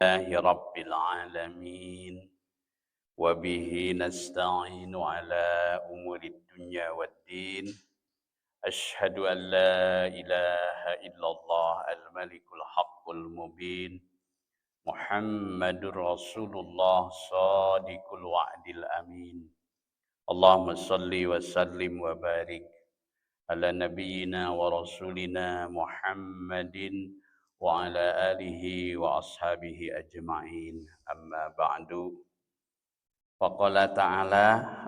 لله رب العالمين وبه نستعين على أمور الدنيا والدين أشهد أن لا إله إلا الله الملك الحق المبين محمد رسول الله صادق الوعد الأمين اللهم صل وسلم وبارك على نبينا ورسولنا محمد وعلى آله وأصحابه أجمعين أما بعد فقال تعالى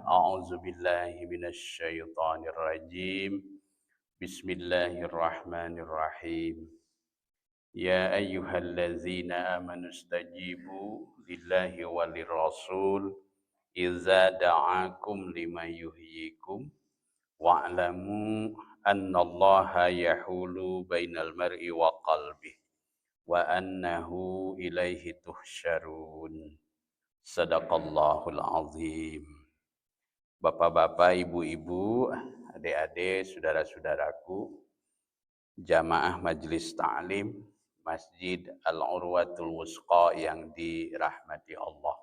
أعوذ بالله من الشيطان الرجيم بسم الله الرحمن الرحيم يا أيها الذين آمنوا استجيبوا لله وللرسول إذا دعاكم لما يحييكم واعلموا أن الله يحول بين المرء وقلبه وأنه إليه تحشرون Sadaqallahul azim. Bapak-bapak, ibu-ibu, adik-adik, saudara-saudaraku, jamaah Majelis Ta'lim Masjid Al-Urwatul Wusqa yang dirahmati Allah.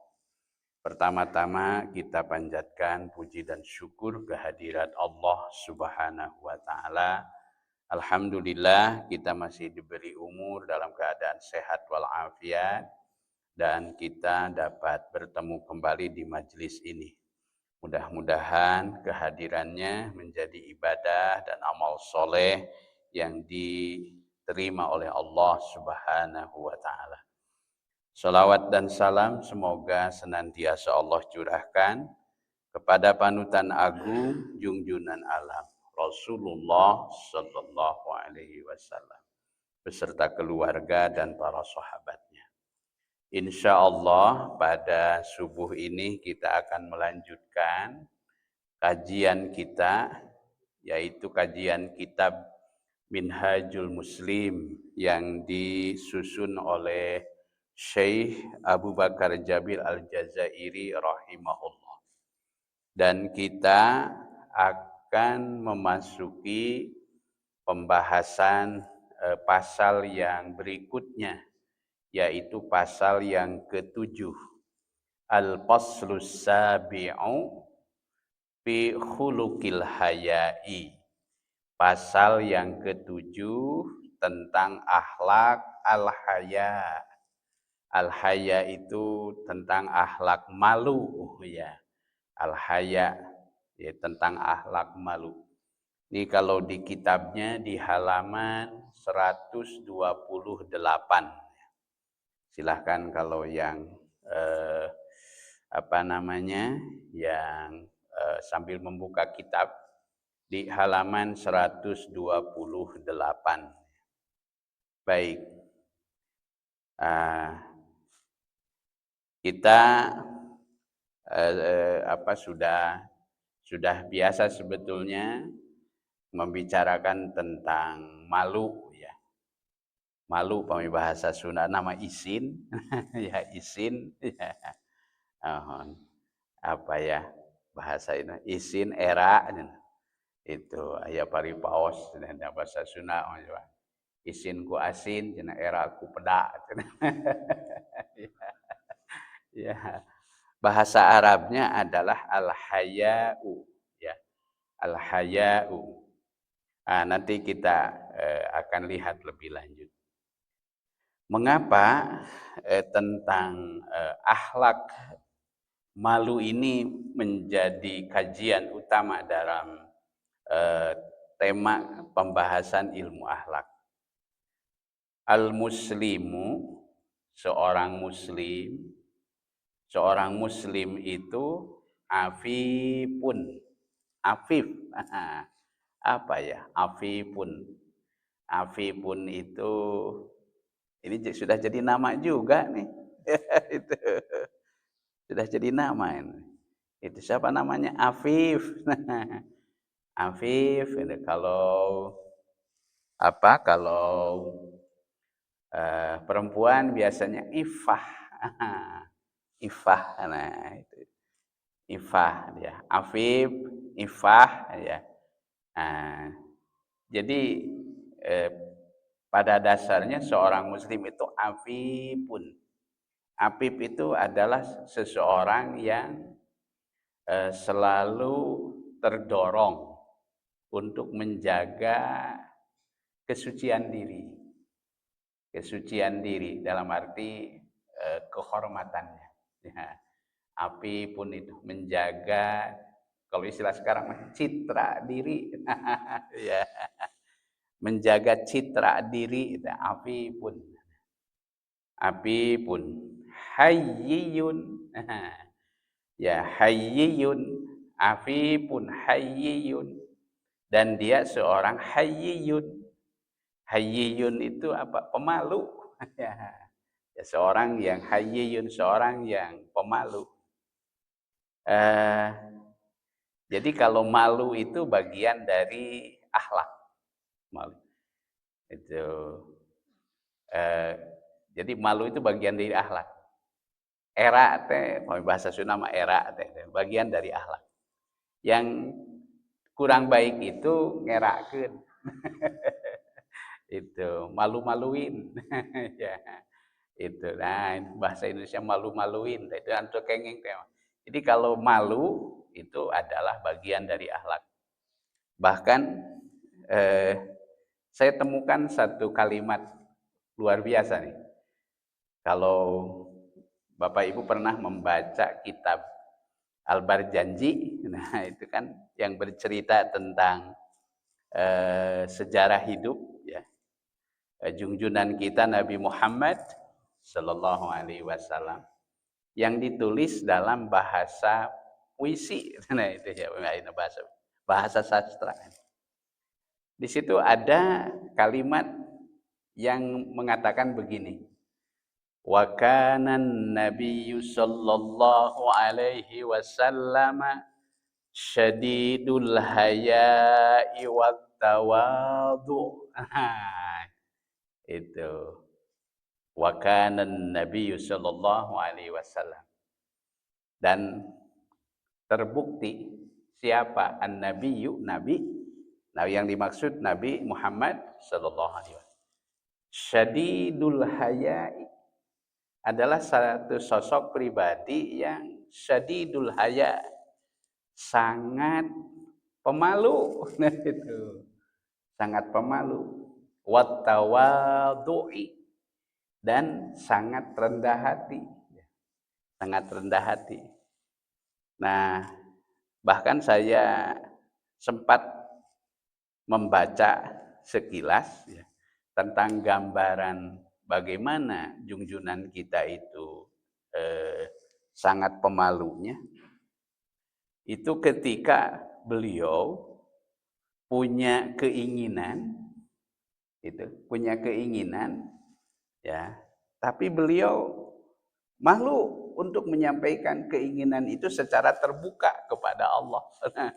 Pertama-tama kita panjatkan puji dan syukur kehadirat Allah Subhanahu wa taala. Alhamdulillah kita masih diberi umur dalam keadaan sehat walafiat dan kita dapat bertemu kembali di majelis ini. Mudah-mudahan kehadirannya menjadi ibadah dan amal soleh yang diterima oleh Allah Subhanahu wa taala. Salawat dan salam semoga senantiasa Allah curahkan kepada panutan agung junjunan alam Rasulullah sallallahu alaihi wasallam beserta keluarga dan para sahabatnya. Insya Allah pada subuh ini kita akan melanjutkan kajian kita, yaitu kajian kitab Minhajul Muslim yang disusun oleh Syekh Abu Bakar Jabil Al-Jazairi rahimahullah. Dan kita akan memasuki pembahasan pasal yang berikutnya, yaitu pasal yang ke-7, Al-Faslus Sabi'u fi khuluqil haya'i. Pasal yang ke-7 tentang akhlak al-haya. Al-haya itu tentang akhlak malu ya. Al-haya ya tentang akhlak malu. Ini kalau di kitabnya di halaman 128. Silahkan kalau yang sambil membuka kitab di halaman 128. Baik. Kita sudah biasa sebetulnya membicarakan tentang malu ya. Malu bahasa Sunda nama isin ya isin ya. Bahasa ini isin era itu aya paripaos dan bahasa Sunda isin ku asin cenah era ku peda ya. Bahasa Arabnya adalah al-haya'u ya. Al-haya'u. Nanti kita akan lihat lebih lanjut. Mengapa tentang akhlak malu ini menjadi kajian utama dalam tema pembahasan ilmu akhlak. Al-muslimu, seorang muslim itu afifun. Afif. Apa ya? Afifun. Afifun itu ini sudah jadi nama juga nih. Itu sudah jadi nama ini. Itu siapa namanya? Afif. Afif ini kalau perempuan biasanya ifah. Ifah, nah itu. Ifah dia. Afif, ifah ya. Jadi pada dasarnya seorang muslim itu afifun. Apip itu adalah seseorang yang selalu terdorong untuk menjaga kesucian diri. Kesucian diri dalam arti kehormatannya. Ya. Api pun itu menjaga, kalau istilah sekarang citra diri. Ya. Menjaga citra diri, api pun. Api pun hayyiyun. Ya, hayyiyun. Api pun hayyiyun. Dan dia seorang hayyiyun. Hayyiyun itu apa? Pemalu. Ya, seorang yang hayyiyun, seorang yang pemalu. Jadi kalau malu itu bagian dari akhlak. Malu. Itu jadi malu itu bagian dari akhlak. Era teh, bahasa Sunda mah era teh bagian dari akhlak. Yang kurang baik itu ngerakeun. Itu malu-maluin. Ya. Itu. Nah, bahasa Indonesia malu-maluin. Itu antuk kenging teh. Jadi kalau malu itu adalah bagian dari akhlak. Bahkan saya temukan satu kalimat luar biasa nih. Kalau Bapak Ibu pernah membaca kitab Al-Barjanji, nah itu kan yang bercerita tentang sejarah hidup ya. Junjunan kita Nabi Muhammad sallallahu alaihi wasallam yang ditulis dalam bahasa puisi. Nah itu ya bahasa sastra. Di situ ada kalimat yang mengatakan begini. Wa kana an-nabiyyu sallallahu alaihi wasallam syadidul haya'i wat tawadhu. Itu. Wa kana an-nabiyyu sallallahu alaihi wasallam. Dan terbukti siapa an-nabiyyu, nabi. Nah, yang dimaksud Nabi Muhammad sallallahu alaihi wasallam. Syadidul haya'i adalah satu sosok pribadi yang syadidul haya, sangat pemalu. Nah, itu. Sangat pemalu. Wat tawadhu'i, dan sangat rendah hati. Sangat rendah hati. Nah, bahkan saya sempat membaca sekilas ya, tentang gambaran bagaimana junjunan kita itu sangat pemalunya. Itu ketika beliau punya keinginan, ya, tapi beliau malu untuk menyampaikan keinginan itu secara terbuka kepada Allah. Nah,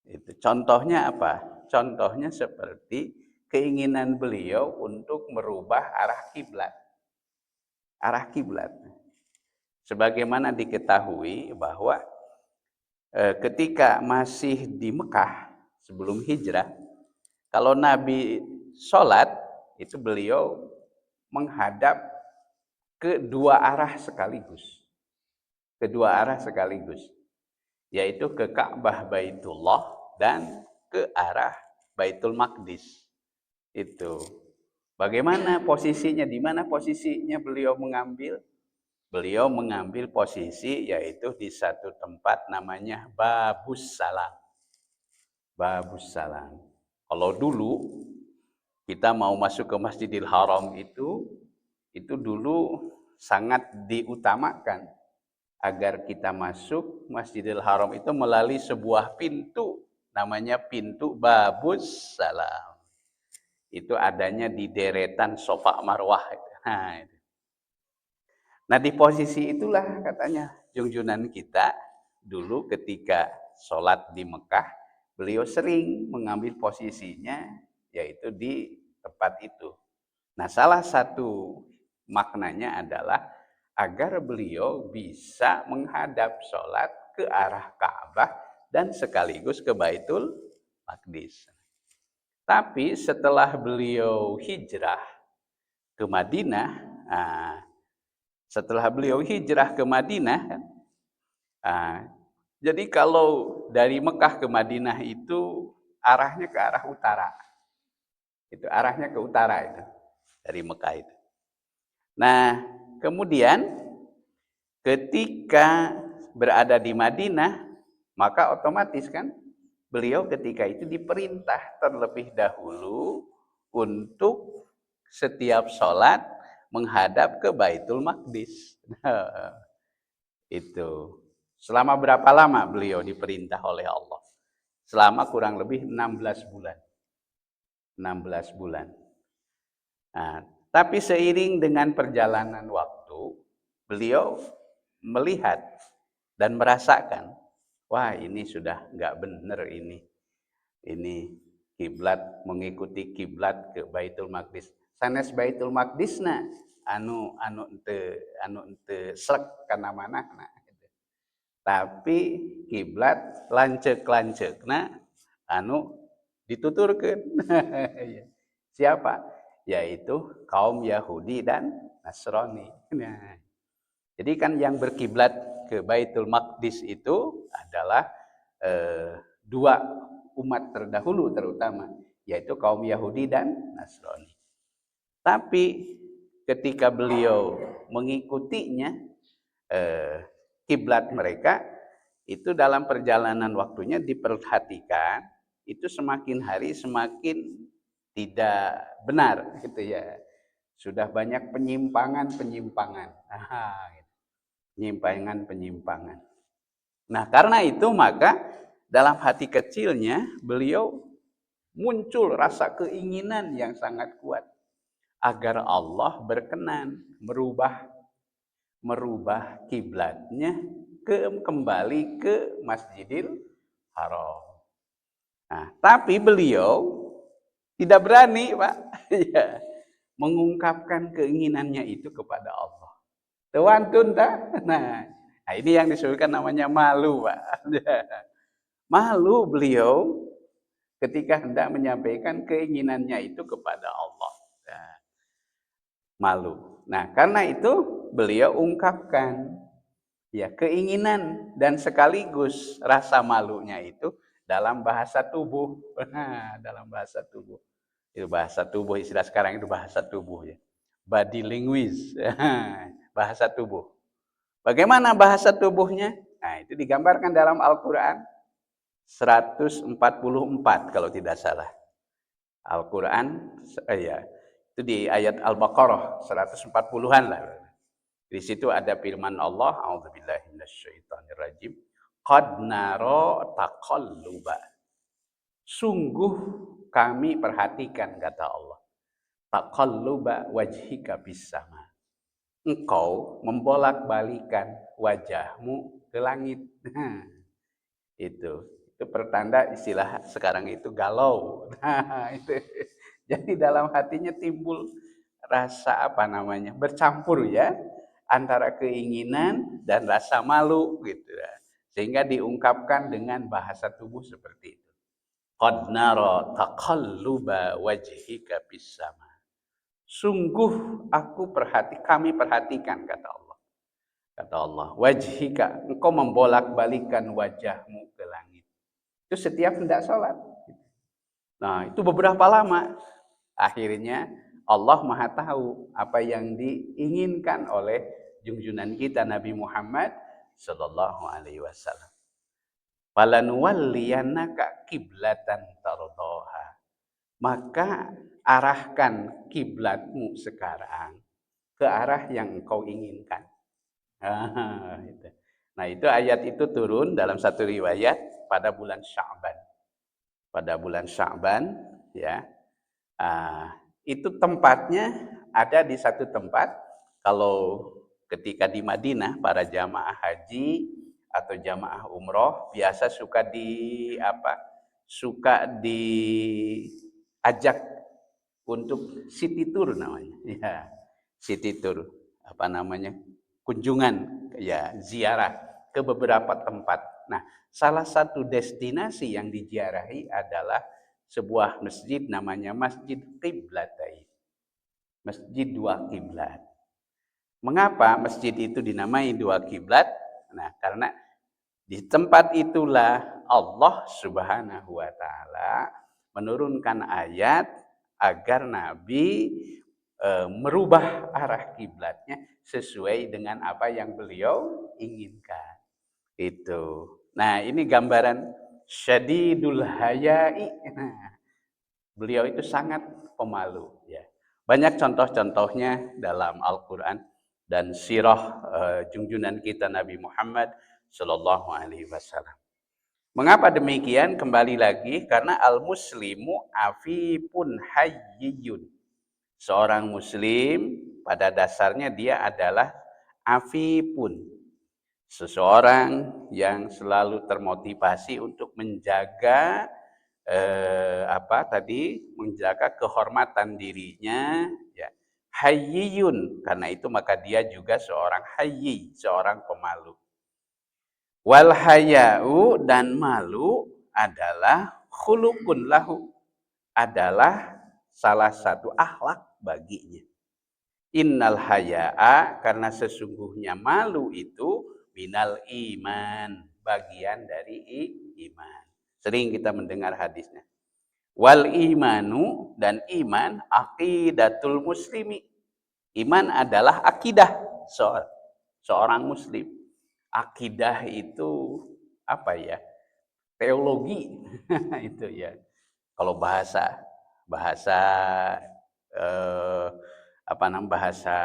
itu contohnya apa? Contohnya seperti keinginan beliau untuk merubah arah kiblat. Arah kiblat. Sebagaimana diketahui bahwa ketika masih di Mekah sebelum hijrah, kalau Nabi sholat itu beliau menghadap ke dua arah sekaligus. Kedua arah sekaligus. Yaitu ke Ka'bah Baitullah dan ke arah Baitul Maqdis. Itu. Bagaimana posisinya? Di mana posisinya beliau mengambil? Beliau mengambil posisi yaitu di satu tempat namanya Babus Salam. Babus Salam. Kalau dulu kita mau masuk ke Masjidil Haram itu dulu sangat diutamakan agar kita masuk Masjidil Haram itu melalui sebuah pintu, namanya pintu Babus Salam. Itu adanya di deretan Safa Marwah. Nah, di posisi itulah katanya junjunan kita dulu ketika sholat di Mekah, beliau sering mengambil posisinya yaitu di tempat itu. Nah, salah satu maknanya adalah agar beliau bisa menghadap sholat ke arah Ka'bah dan sekaligus ke Baitul Maqdis. Tapi setelah beliau hijrah ke Madinah, Setelah beliau hijrah ke Madinah, jadi kalau dari Mekah ke Madinah itu arahnya ke arah utara. Itu arahnya ke utara itu dari Mekah itu. Nah, kemudian ketika berada di Madinah, maka otomatis kan beliau ketika itu diperintah terlebih dahulu untuk setiap sholat menghadap ke Baitul Maqdis. Itu. Selama berapa lama beliau diperintah oleh Allah? Selama kurang lebih 16 bulan. 16 bulan. Nah, tapi seiring dengan perjalanan waktu, beliau melihat dan merasakan, wah ini sudah nggak benar ini. Ini kiblat, mengikuti kiblat ke Baitul Maqdis. Sanes Baitul Maqdisna anu ente slek kana manahna. Tapi kiblat lancek-lancekna anu dituturkeun. Siapa? Yaitu kaum Yahudi dan Nasrani. Nah, jadi kan yang berkiblat ke Baitul Maqdis itu adalah dua umat terdahulu terutama, yaitu kaum Yahudi dan Nasrani. Tapi ketika beliau mengikutinya, kiblat mereka itu dalam perjalanan waktunya diperhatikan itu semakin hari semakin tidak benar gitu ya. Sudah banyak penyimpangan-penyimpangan. Penyimpangan-penyimpangan. Nah, karena itu maka dalam hati kecilnya beliau muncul rasa keinginan yang sangat kuat agar Allah berkenan merubah kiblatnya kembali ke Masjidil Haram. Nah, tapi beliau tidak berani, Pak, ya, mengungkapkan keinginannya itu kepada Allah. Tewantun dah. Nah, ini yang disebutkan namanya malu, Pak. Malu beliau ketika hendak menyampaikan keinginannya itu kepada Allah. Nah, malu. Nah, karena itu beliau ungkapkan ya keinginan dan sekaligus rasa malunya itu dalam bahasa tubuh. Nah, dalam bahasa tubuh. Itu bahasa tubuh, istilah sekarang itu bahasa tubuh ya. Body language. Bahasa tubuh. Bagaimana bahasa tubuhnya? Nah, itu digambarkan dalam Al-Qur'an 144 kalau tidak salah. Al-Qur'an ya, itu di ayat Al-Baqarah 140-an lah. Di situ ada firman Allah, a'udzubillahi minasyaitonirrajim. Qad nara taqalluba. Sungguh kami perhatikan kata Allah. Taqalluba wajhika bis-sama. Engkau membolak-balikan wajahmu ke langit. Nah, itu pertanda istilah sekarang itu galau. Nah, itu. Jadi dalam hatinya timbul rasa apa namanya? Bercampur ya antara keinginan dan rasa malu gitu ya. Sehingga diungkapkan dengan bahasa tubuh seperti itu. Qad nara taqalluba wajhika bis sama. Sungguh kami perhatikan kata Allah. Kata Allah, wajhika, engkau membolak-balikan wajahmu ke langit. Itu setiap hendak sholat. Nah, itu beberapa lama. Akhirnya Allah Maha tahu apa yang diinginkan oleh junjungan kita Nabi Muhammad sallallahu alaihi wasallam. Falanuwalliyannaka kiblatan tardaha. Maka arahkan kiblatmu sekarang ke arah yang engkau inginkan. Nah, itu ayat itu turun dalam satu riwayat pada bulan Sya'ban. Pada bulan Sya'ban ya. Itu tempatnya ada di satu tempat. Kalau ketika di Madinah para jamaah haji atau jamaah umroh biasa suka diajak untuk city tour namanya. Ya, city tour apa namanya? Kunjungan ya ziarah ke beberapa tempat. Nah, salah satu destinasi yang diziarahi adalah sebuah masjid namanya Masjid Qiblatain. Masjid dua kiblat. Mengapa masjid itu dinamai dua kiblat? Nah, karena di tempat itulah Allah Subhanahu wa taala menurunkan ayat agar Nabi merubah arah kiblatnya sesuai dengan apa yang beliau inginkan. Itu. Nah, ini gambaran syadidul haya'i. Nah, beliau itu sangat pemalu ya. Banyak contoh-contohnya dalam Al-Qur'an dan sirah junjungan kita Nabi Muhammad sallallahu alaihi wasallam. Mengapa demikian? Kembali lagi karena al-muslimu afifun hayyun. Seorang muslim pada dasarnya dia adalah afifun. Seseorang yang selalu termotivasi untuk menjaga menjaga kehormatan dirinya ya. Hayyun, karena itu maka dia juga seorang hayyi, seorang pemalu. Wal haya'u, dan malu adalah khuluqun lahu, adalah salah satu akhlak baginya. Innal haya'a, karena sesungguhnya malu itu minal iman, bagian dari iman. Sering kita mendengar hadisnya. Wal imanu, dan iman aqidatul muslimi. Iman adalah akidah seorang muslim. Akidah itu apa ya? Teologi itu ya. Kalau bahasa eh, bahasa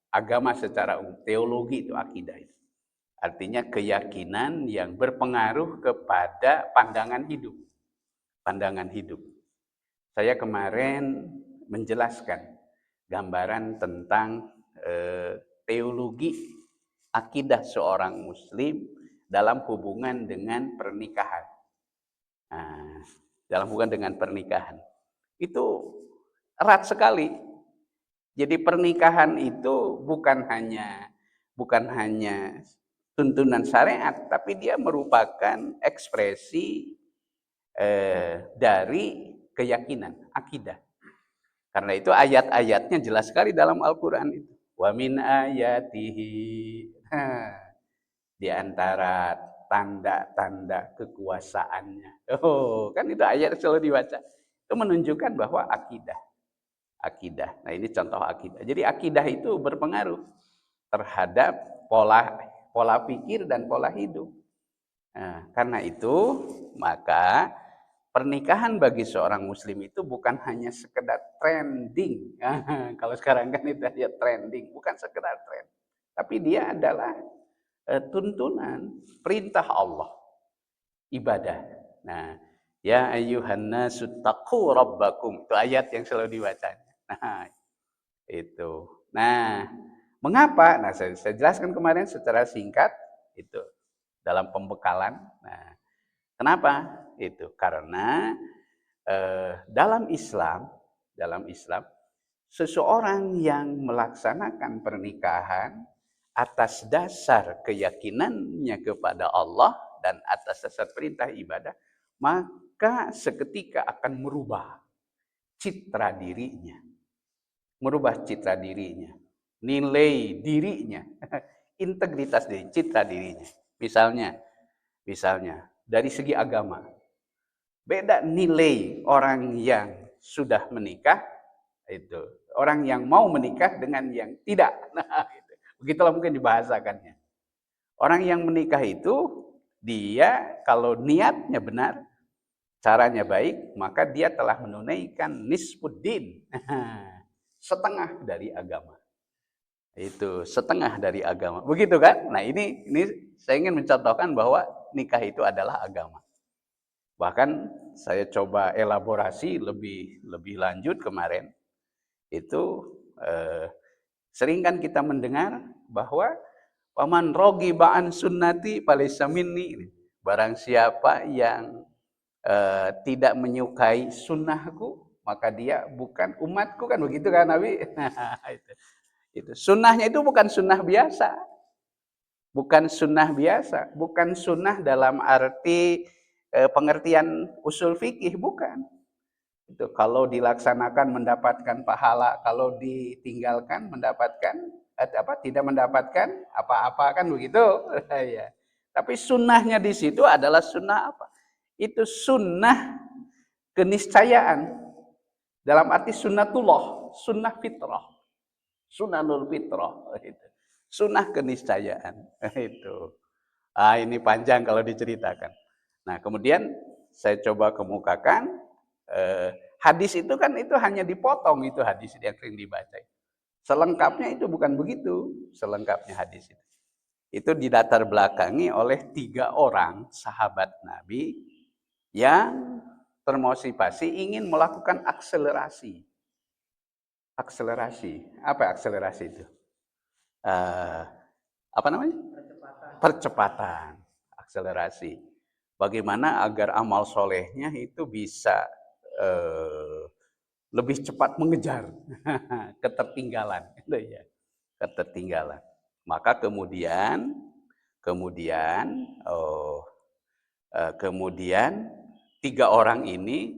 agama secara umum, teologi itu akidah itu. Artinya keyakinan yang berpengaruh kepada pandangan hidup. Pandangan hidup. Saya kemarin menjelaskan gambaran tentang teologi akidah seorang muslim dalam hubungan dengan pernikahan. Nah, dalam hubungan dengan pernikahan. Itu erat sekali. Jadi pernikahan itu bukan hanya tuntunan syariat, tapi dia merupakan ekspresi dari keyakinan, akidah. Karena itu ayat-ayatnya jelas sekali dalam Al-Qur'an itu. Wa min ayatihi. Di antara tanda-tanda kekuasaannya. Oh, kan itu ayat selalu dibaca. Itu menunjukkan bahwa akidah. Nah, ini contoh akidah. Jadi akidah itu berpengaruh terhadap pola pikir dan pola hidup. Nah, karena itu maka pernikahan bagi seorang muslim itu bukan hanya sekedar trending. Kalau sekarang kan itu aja trending, bukan sekedar tren. Tapi dia adalah tuntunan perintah Allah, ibadah. Nah, ya ayyuhan nasu taqu rabbakum, itu ayat yang selalu dibaca. Nah, itu. Nah, mengapa? Nah, saya jelaskan kemarin secara singkat itu dalam pembekalan. Nah, kenapa? Itu karena dalam Islam seseorang yang melaksanakan pernikahan atas dasar keyakinannya kepada Allah dan atas dasar perintah ibadah, maka seketika akan merubah citra dirinya. Nilai dirinya, integritas diri, citra dirinya. Misalnya dari segi agama. Beda nilai orang yang sudah menikah, itu orang yang mau menikah dengan yang tidak. Nah, itu. Begitulah mungkin dibahasakannya. Orang yang menikah itu dia kalau niatnya benar, caranya baik, maka dia telah menunaikan nisfuddin. Setengah dari agama. Itu setengah dari agama. Begitu kan? Nah, ini saya ingin mencontohkan bahwa nikah itu adalah agama. Bahkan saya coba elaborasi lebih lanjut kemarin. Itu sering kan kita mendengar bahwa paman rogi ba'an sunnati falaysa minni. Barang siapa yang tidak menyukai sunnahku, maka dia bukan umatku, kan begitu kan Nabi? Itu. Sunnahnya itu bukan sunnah biasa. Bukan sunnah dalam arti pengertian usul fikih, bukan. Itu kalau dilaksanakan mendapatkan pahala, kalau ditinggalkan mendapatkan tidak mendapatkan apa-apa kan begitu. Ya. Tapi sunnahnya di situ adalah sunnah apa? Itu sunnah keniscayaan. Dalam arti sunnatullah, sunnah fitrah. Sunnahul fitrah. Itu. Sunnah keniscayaan. Itu. Ini panjang kalau diceritakan. Nah, kemudian saya coba kemukakan hadis itu kan itu hanya dipotong itu hadis yang sering dibaca. Selengkapnya itu bukan begitu, selengkapnya hadis itu. Itu dilatar belakangi oleh 3 orang sahabat Nabi yang termotivasi ingin melakukan akselerasi. Akselerasi, apa akselerasi itu? Apa namanya? Percepatan, akselerasi. Bagaimana agar amal solehnya itu bisa lebih cepat mengejar ketertinggalan, gitu ya, ketertinggalan. Maka kemudian kemudian 3 orang ini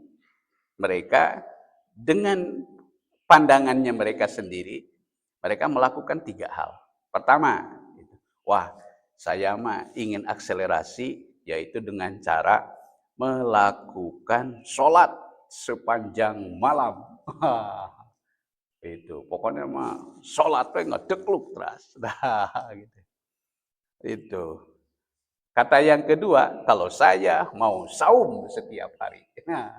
mereka dengan pandangannya mereka sendiri, mereka melakukan 3 hal. Pertama, wah saya mah ingin akselerasi, yaitu dengan cara melakukan sholat sepanjang malam. Itu pokoknya mah sholatnya ngedekluk terus. Nah, gitu. Itu. Kata yang kedua, kalau saya mau saum setiap hari. Nah,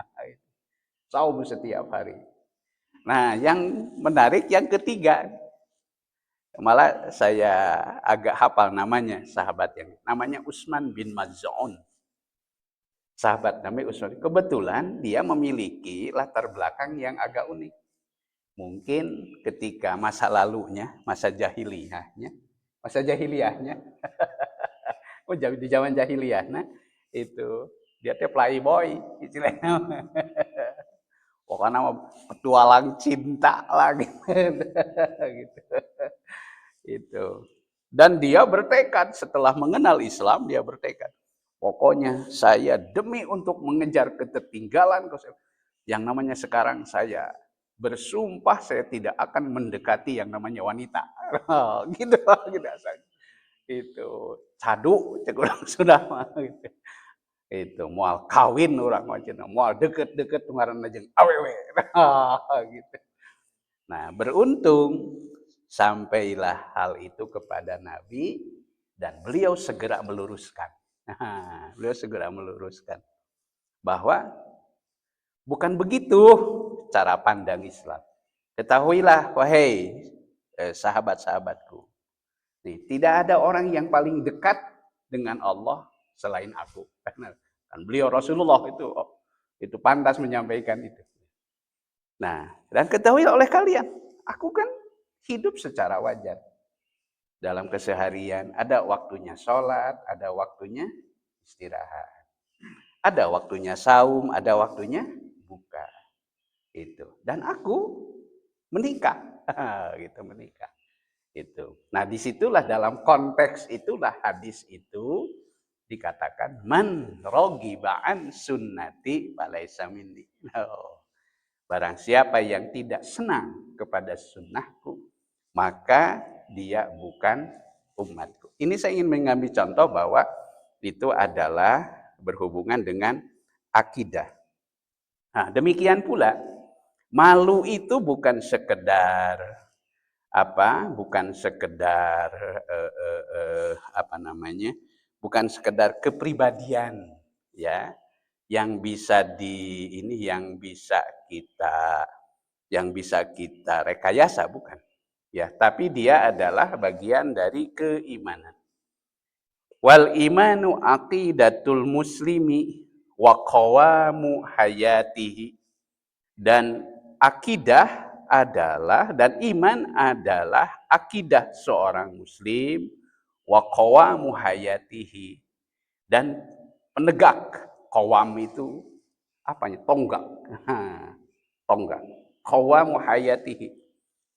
saum setiap hari. Nah, yang menarik yang ketiga, malah saya agak hafal namanya, sahabat yang namanya Utsman bin Maz'un. Sahabat namanya Utsman. Kebetulan dia memiliki latar belakang yang agak unik. Mungkin ketika masa lalunya, masa jahiliyahnya, oh di zaman jahiliyah, nah itu dia teh playboy istilahnya. Pokoknya petualang cinta lah gitu. Itu. Dan dia bertekad setelah mengenal Islam, dia bertekad. Pokoknya saya demi untuk mengejar ketertinggalan yang namanya sekarang saya bersumpah saya tidak akan mendekati yang namanya wanita. Gitu saja. Itu cadu cek orang sudah mah gitu. Itu moal kawin orang macam moal deket-deket ngaranna jeung awewe. Gitu. Nah, beruntung sampailah hal itu kepada Nabi dan beliau segera meluruskan. Beliau segera meluruskan bahwa bukan begitu cara pandang Islam. Ketahuilah, wahai sahabat-sahabatku, tidak ada orang yang paling dekat dengan Allah selain aku. Dan beliau Rasulullah itu pantas menyampaikan itu. Nah, dan ketahuilah oleh kalian, aku kan hidup secara wajar. Dalam keseharian ada waktunya sholat, ada waktunya istirahat. Ada waktunya saum, ada waktunya buka. Itu. Dan aku menikah. Gitu, menikah. Itu. Nah, disitulah dalam konteks itulah hadis itu dikatakan man rogiba an sunnati falaisa minni. Barang siapa yang tidak senang kepada sunnahku, maka dia bukan umatku. Ini saya ingin mengambil contoh bahwa itu adalah berhubungan dengan akidah. Nah, demikian pula malu itu bukan sekedar bukan sekedar bukan sekedar kepribadian ya yang bisa kita rekayasa, bukan ya, tapi dia adalah bagian dari keimanan. Wal imanu aqidatul muslimi wa qawamu hayatihi. Dan akidah adalah, dan iman adalah akidah seorang muslim, wa qawamu hayatihi, dan penegak. Qawam itu apanya? Tonggak. Tonggak. Qawamu hayatihi,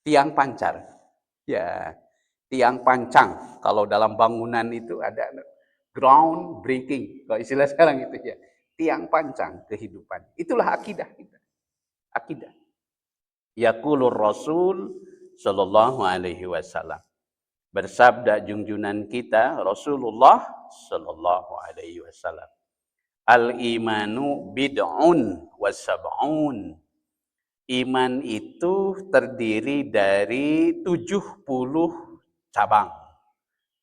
tiang pancar. Ya, tiang pancang. Kalau dalam bangunan itu ada ground breaking, kalau istilah sekarang itu ya. Tiang pancang kehidupan. Itulah akidah kita. Akidah. Yaqulur Rasul sallallahu alaihi wasallam. Bersabda junjunan kita Rasulullah sallallahu alaihi wasallam, al-imanu bid'un wa sab'un. Iman itu terdiri dari 70 cabang.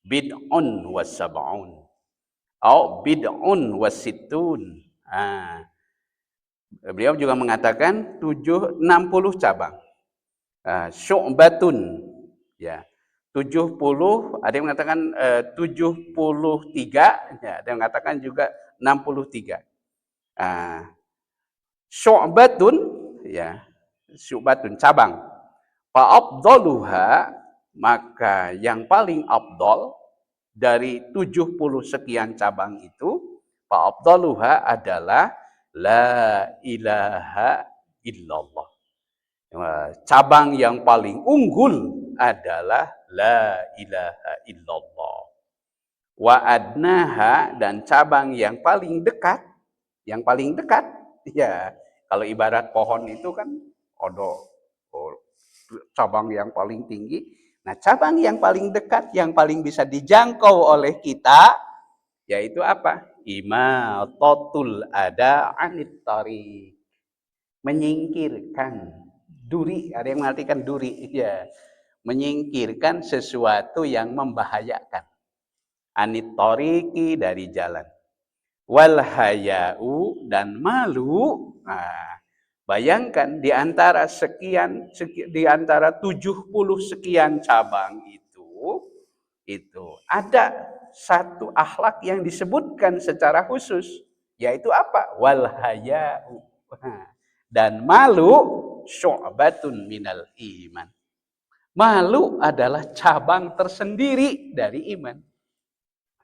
Bid'un wa sab'un. Au bid'un wa sittun. Beliau juga mengatakan 60 cabang. Syu'batun, ya. 70, ada yang mengatakan 73, ya, ada yang mengatakan juga 63. Syu'batun, ya, syu'batun cabang. Fa afdaluha, maka yang paling afdal dari 70 sekian cabang itu, fa afdaluha adalah la ilaha illallah. Cabang yang paling unggul adalah la ilaha illallah. Wa adnaha, dan cabang yang paling dekat, ya, kalau ibarat pohon itu kan ada cabang yang paling tinggi. Nah, cabang yang paling dekat, yang paling bisa dijangkau oleh kita, yaitu apa? Imatatul ada anit tariq. Menyingkirkan duri, ada yang mengartikan duri, ya, menyingkirkan sesuatu yang membahayakan, anit tariqi, dari jalan, wal haya'u, dan malu. Bayangkan di antara di antara 70 sekian cabang itu ada satu akhlak yang disebutkan secara khusus, yaitu apa? Wal haya'u. Dan malu syu'batun minal iman. Malu adalah cabang tersendiri dari iman.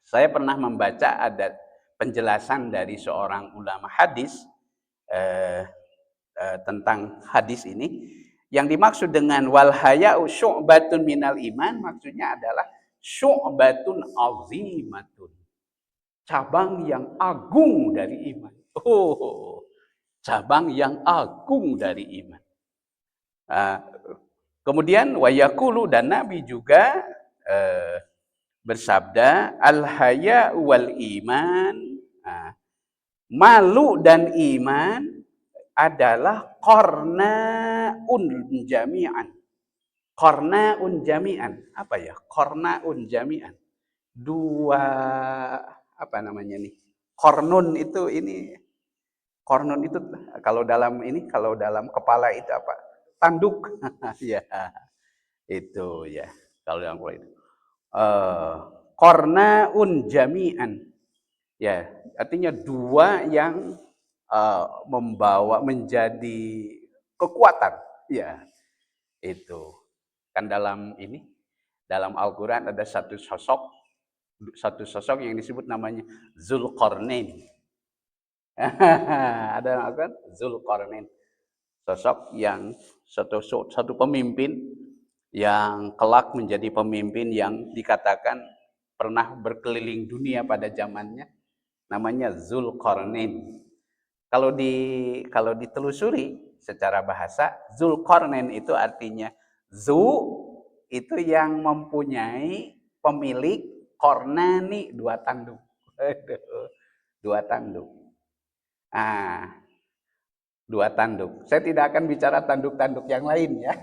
Saya pernah membaca ada penjelasan dari seorang ulama hadis tentang hadis ini. Yang dimaksud dengan wal haya'u syu'batun minal iman, maksudnya adalah syu'batun azimatun. Cabang yang agung dari iman. Cabang yang agung dari iman. Kemudian wayakulu, dan Nabi juga bersabda, al-haya wal iman, malu dan iman adalah qarnaun jami'an. Qarnaun jami'an. Apa ya? Qarnaun jami'an. Dua, apa namanya nih? Kornun itu kalau dalam kepala itu apa? Tanduk. Ya, itu ya. Kalau dalam kepala itu. Qarnaun jami'an. Ya, artinya dua yang membawa menjadi kekuatan. Ya, itu. Kan dalam Al-Qur'an ada satu sosok yang disebut namanya Zulkarnain. Ada kan Zulkarnain, sosok yang satu pemimpin yang kelak menjadi pemimpin yang dikatakan pernah berkeliling dunia pada zamannya, namanya Zulkarnain. Kalau ditelusuri secara bahasa, Zulkarnain itu artinya itu yang mempunyai pemilik, kornani, dua tanduk. Dua tanduk. Dua tanduk. Saya tidak akan bicara tanduk-tanduk yang lain ya.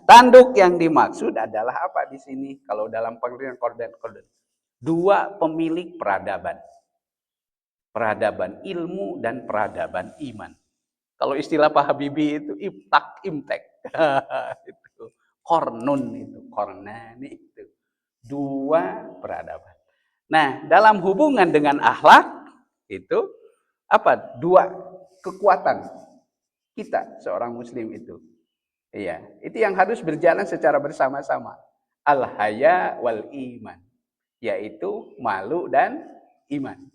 Tanduk yang dimaksud adalah apa di sini? Kalau dalam pengertian korden, dua pemilik peradaban. Peradaban ilmu dan peradaban iman. Kalau istilah Pak Habibie itu imtek. Itu kornun, itu kornani, itu dua peradaban. Nah, dalam hubungan dengan akhlak itu apa? Dua kekuatan kita seorang muslim itu. Iya, itu yang harus berjalan secara bersama-sama. Al-haya wal iman, yaitu malu dan iman.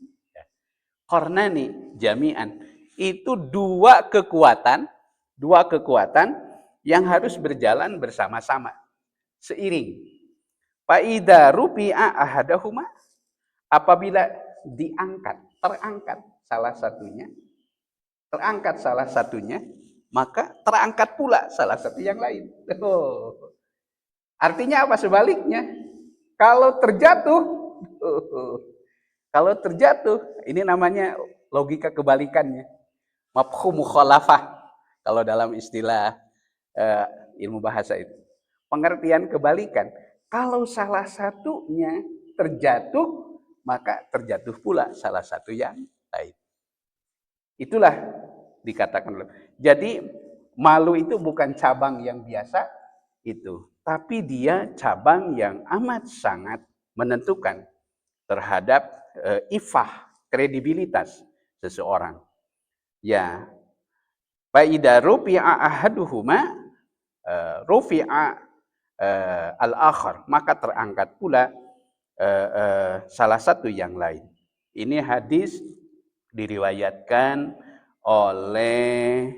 Qarnani jami'an. Itu dua kekuatan yang harus berjalan bersama-sama, seiring. Fa idza rufi'a ahadahuma, apabila terangkat salah satunya, maka terangkat pula salah satu yang lain. Oh. Artinya apa sebaliknya? Kalau terjatuh, kalau terjatuh, ini namanya logika kebalikannya. Mafhum mukhalafah kalau dalam istilah ilmu bahasa itu. Pengertian kebalikan. Kalau salah satunya terjatuh, maka terjatuh pula salah satu yang lain. Itulah dikatakan. Jadi malu itu bukan cabang yang biasa itu, tapi dia cabang yang amat sangat menentukan terhadap ifah, kredibilitas seseorang. Ya, faida rufi'a ahaduhuma rufi'a al-akhar, maka terangkat pula salah satu yang lain. Ini hadis diriwayatkan oleh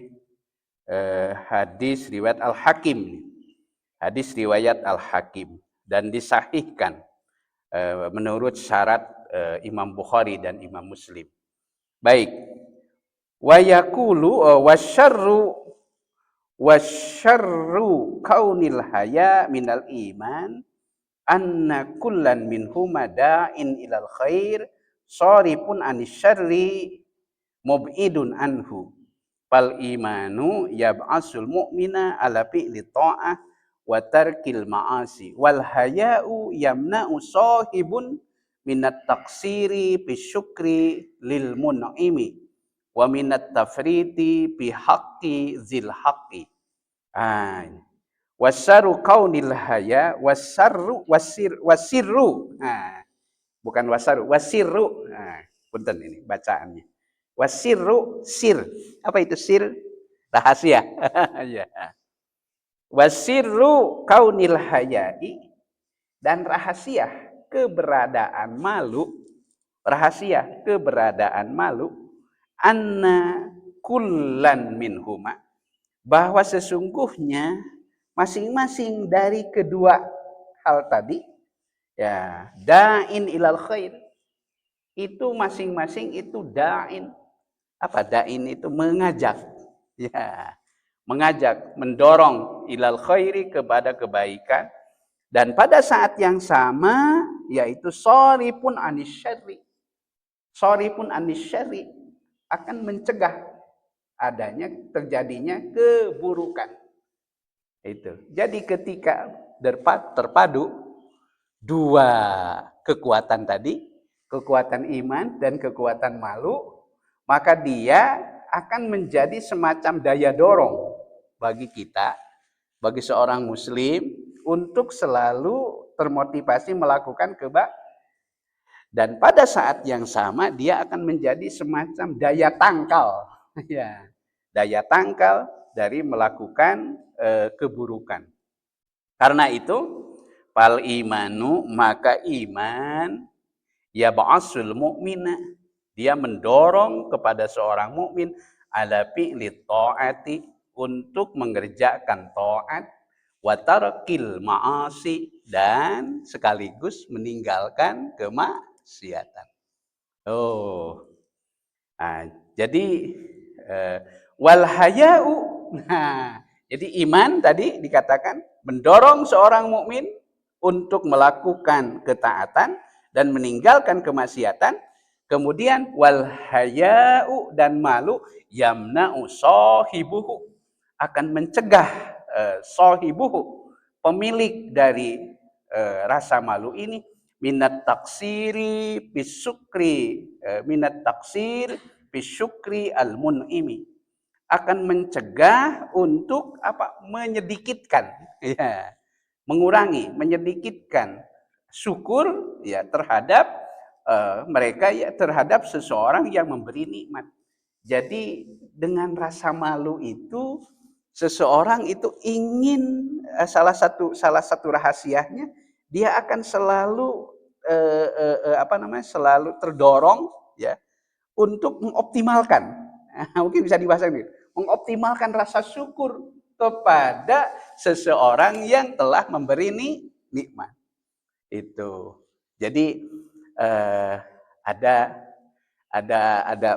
hadis riwayat Al-Hakim. Hadis riwayat Al-Hakim dan disahihkan menurut syarat Imam Bukhari dan Imam Muslim. Baik. Wa yaqulu wasyarru kaunil haya minal iman anna kullan minhuma da'in ilal khair sarifun anis syarri mub'idun anhu fal imanu yab'asul mu'mina ala fi'li ta'ah wa tarkil ma'asi wal haya'u yamna'u sahibun minat taqsiri bisyukri lil mun'imi wa minat tafriti bihaqqi zil haqqi. Wasaru kaunil haya wasirru. Bukan wasaru, wasirru. Punten ini bacaannya. Wasirru sir. Apa itu sir? Rahasia. Ya. Wasirru kaunil hayai, dan rahasia keberadaan malu, rahasia keberadaan malu, anna kullan minhuma, bahwa sesungguhnya masing-masing dari kedua hal tadi, ya, da'in ilal khair, itu masing-masing itu da'in. Apa da'in itu? Mengajak, ya, mengajak, mendorong ilal khairi, kepada kebaikan, dan pada saat yang sama yaitu sharifun anis syarri, sharifun anis syarri, akan mencegah adanya terjadinya keburukan. Itu. Jadi ketika terpadu dua kekuatan tadi, kekuatan iman dan kekuatan malu, maka dia akan menjadi semacam daya dorong bagi kita, bagi seorang muslim untuk selalu termotivasi melakukan kebaikan. Dan pada saat yang sama dia akan menjadi semacam daya tangkal, ya, daya tangkal dari melakukan keburukan. Karena itu, fal imanu, maka iman, ya ba'asul mu'mina, dia mendorong kepada seorang mukmin ala fi'li ta'ati, untuk mengerjakan taat, wa tarkil ma'asi, dan sekaligus meninggalkan kemaksiatan. Jadi wal haya'u. Nah, jadi iman tadi dikatakan mendorong seorang mukmin untuk melakukan ketaatan dan meninggalkan kemaksiatan. Kemudian wal haya'u, dan malu, yamna'u sahibuhu, akan mencegah sahibuhu, pemilik dari rasa malu ini, minat taksiri bisukri, minat taksir bisyukri al mun'imi, akan mencegah untuk apa? Menyedikitkan, ya, mengurangi, menyedikitkan syukur, ya, terhadap mereka, ya, terhadap seseorang yang memberi nikmat. Jadi dengan rasa malu itu seseorang itu ingin salah satu rahasianya, dia akan selalu selalu terdorong, ya, untuk mengoptimalkan, mungkin bisa dibahasakan gitu, mengoptimalkan rasa syukur kepada seseorang yang telah memberi nikmat. Itu. Jadi ada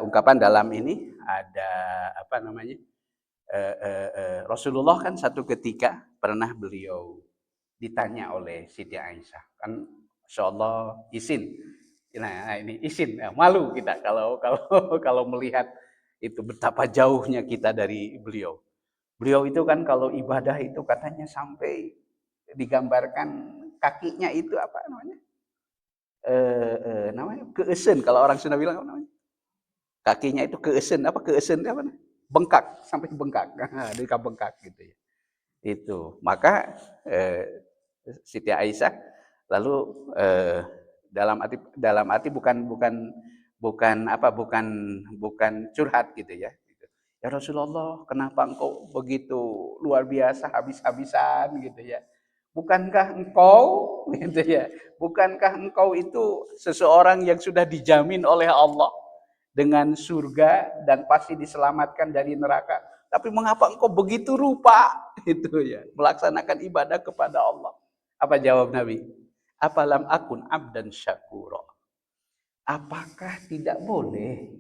ungkapan dalam ini, ada Rasulullah kan satu ketika pernah beliau ditanya oleh Siti Aisyah, kan Insya Allah izin. Nah ini izin, ya, malu kita kalau kalau melihat itu betapa jauhnya kita dari beliau. Beliau itu kan kalau ibadah itu katanya sampai digambarkan kakinya itu apa namanya? Namanya keesen, kalau orang Sunda bilang apa namanya? Kakinya itu keesen, apa keesen apa namanya? Bengkak, sampai bengkak. Di bengkak gitu ya. Itu. Maka Siti Aisyah lalu dalam arti bukan curhat gitu ya. Ya Rasulullah, kenapa engkau begitu luar biasa habis-habisan gitu ya? Bukankah engkau gitu ya? Bukankah engkau itu seseorang yang sudah dijamin oleh Allah dengan surga dan pasti diselamatkan dari neraka? Tapi mengapa engkau begitu rupa itu ya, melaksanakan ibadah kepada Allah? Apa jawab Nabi? Apalam akun abdan syakura. Apakah tidak boleh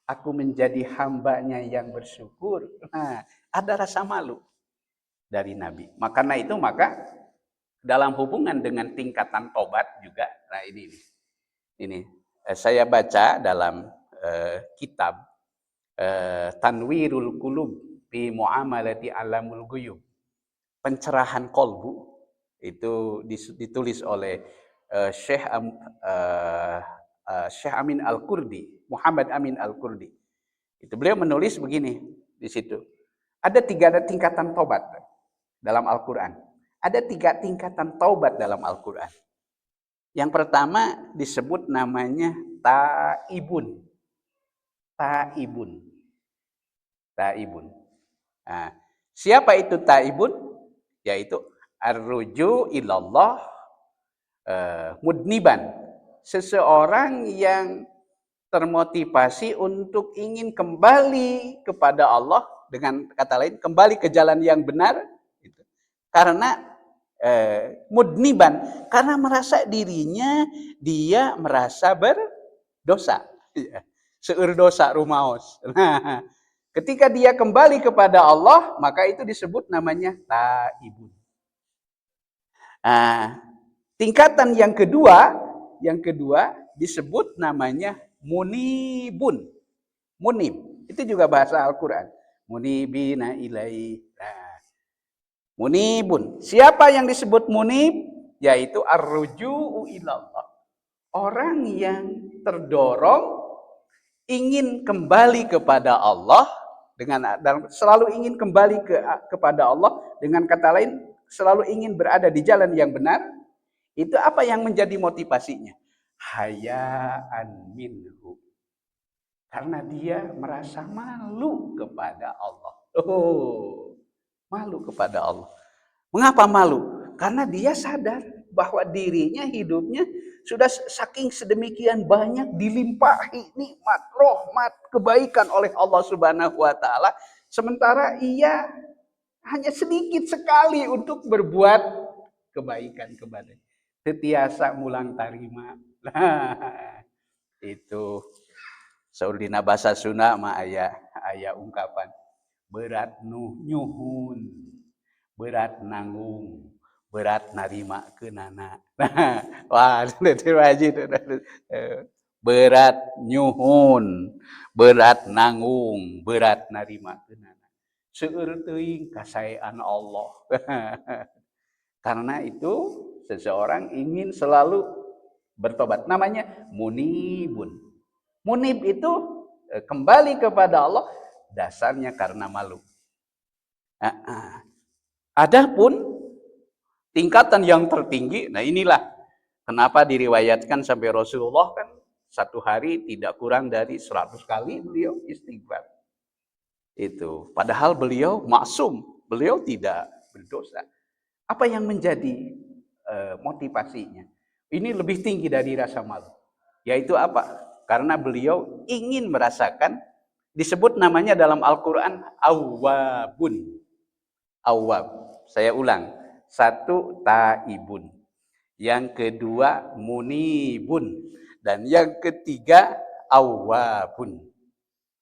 aku menjadi hambanya yang bersyukur? Nah, ada rasa malu dari Nabi. Karena itu maka dalam hubungan dengan tingkatan tobat juga. Nah ini saya baca dalam kitab Tanwirul Qulub fi Muamalati Alamul Ghuyub. Pencerahan kolbu itu ditulis oleh Syekh Amin Al-Qurdi, Muhammad Amin Al-Qurdi. Itu beliau menulis begini di situ. Ada 3 tingkatan taubat dalam Al-Qur'an. Ada 3 tingkatan taubat dalam Al-Qur'an. Yang pertama disebut namanya taibun. Taibun. Taibun. Nah, siapa itu taibun? Yaitu ar-ruju ilallah mudniban. Seseorang yang termotivasi untuk ingin kembali kepada Allah, dengan kata lain kembali ke jalan yang benar, gitu. Karena mudniban, karena merasa dirinya dia merasa berdosa, seueur dosa rumaos. Nah, ketika dia kembali kepada Allah, maka itu disebut namanya taibun. Nah, tingkatan yang kedua disebut namanya munibun. Munib, itu juga bahasa Al-Quran. Munibina ilai. Nah, munibun. Siapa yang disebut munib? Yaitu ar-ruju'u ilallah. Orang yang terdorong ingin kembali kepada Allah dan selalu ingin kembali kepada Allah, dengan kata lain selalu ingin berada di jalan yang benar. Itu apa yang menjadi motivasinya? Hayaan minhu. Karena dia merasa malu kepada Allah. Oh, malu kepada Allah. Mengapa malu? Karena dia sadar bahwa dirinya, hidupnya sudah saking sedemikian banyak dilimpahi nikmat, rahmat, kebaikan oleh Allah Subhanahu wa taala, sementara ia hanya sedikit sekali untuk berbuat kebaikan kepadanya. Tetiasa mulang tarima. Nah, itu saudina bahasa Sunda mah aya ungkapan berat nyuhun, berat nanggung, berat narima keunana. Wah, berat nyuhun, berat nanggung, berat narima keunana. Seueur teuing kasaean Allah. Karena itu seseorang ingin selalu bertobat. Namanya munibun. Munib itu kembali kepada Allah dasarnya karena malu. Adapun tingkatan yang tertinggi, nah inilah kenapa diriwayatkan sampai Rasulullah kan satu hari tidak kurang dari 100 kali beliau istighfar. Itu padahal beliau maksum, beliau tidak berdosa. Apa yang menjadi motivasinya? Ini lebih tinggi dari rasa malu. Yaitu apa? Karena beliau ingin merasakan, disebut namanya dalam Al-Quran awwabun. Awwab. Saya ulang. 1 taibun. Yang kedua munibun. Dan yang ketiga awwabun.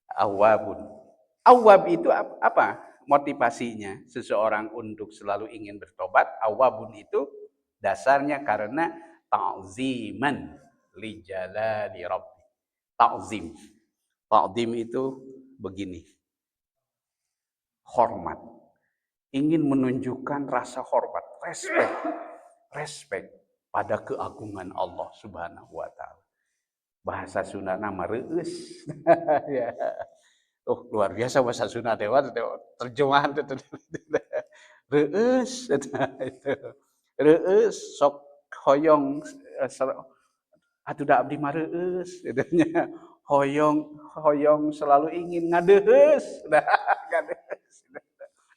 Awwabun. Awwab itu apa? motivasinya seseorang untuk selalu ingin bertobat, awabun itu dasarnya karena ta'ziman li jalali rabbi. Ta'zim. Ta'zim itu begini. Hormat. Ingin menunjukkan rasa hormat, respect pada keagungan Allah Subhanahu wa taala. Bahasa Sunda nama reus. Ya. Oh, luar biasa bahasa Sunda dewa terjemahan itu. Reus itu. Reus sok hoyong atuh abdi mah reus gitu nya. Hoyong selalu ingin ngadeheus. Ngadeheus.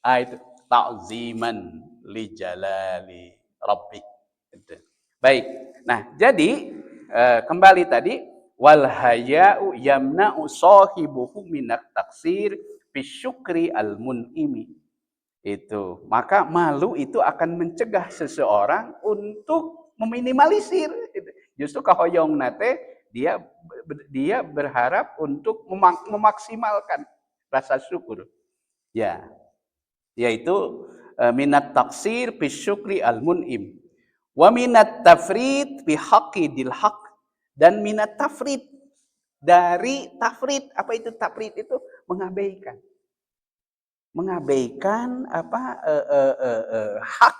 Itu ta'ziman li jalali rabbik. Baik. Nah, jadi kembali tadi wal haya'u yamna'u sahibuhu minat taksir bisyukri al mun'imi. Itu. Maka malu itu akan mencegah seseorang untuk meminimalisir. Justru kahoyong nate dia berharap untuk memaksimalkan rasa syukur. Ya, yaitu minat taksir bisyukri al mun'im. Wa minat tafrid bi haqqidil haq, dan minat tafrid dari tafrid. Apa itu tafrid? Itu mengabaikan hak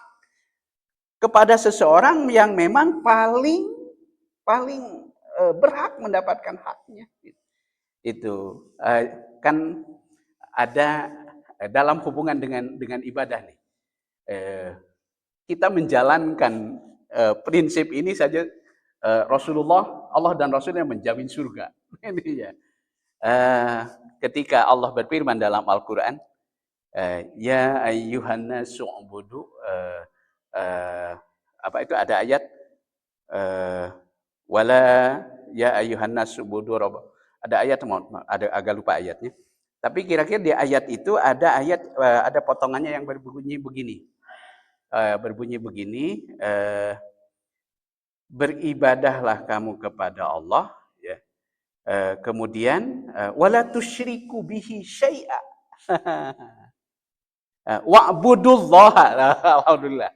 kepada seseorang yang memang paling berhak mendapatkan haknya. Itu kan ada dalam hubungan dengan ibadah nih. Kita menjalankan prinsip ini saja, Rasulullah, Allah dan Rasulnya menjamin surga. Ini ya. Ketika Allah berfirman dalam Al-Quran, ya ayyuhan nasu ubudu, apa itu ada ayat, wala ya ayyuhan nasu ubudu rabb. Ada ayat, ada agak lupa ayatnya. Tapi kira-kira di ayat itu ada ayat, ada potongannya yang berbunyi begini. Beribadahlah kamu kepada Allah, ya. Kemudian wala tusyriku bihi syai'a. Wa'budullaha. Alhamdulillah.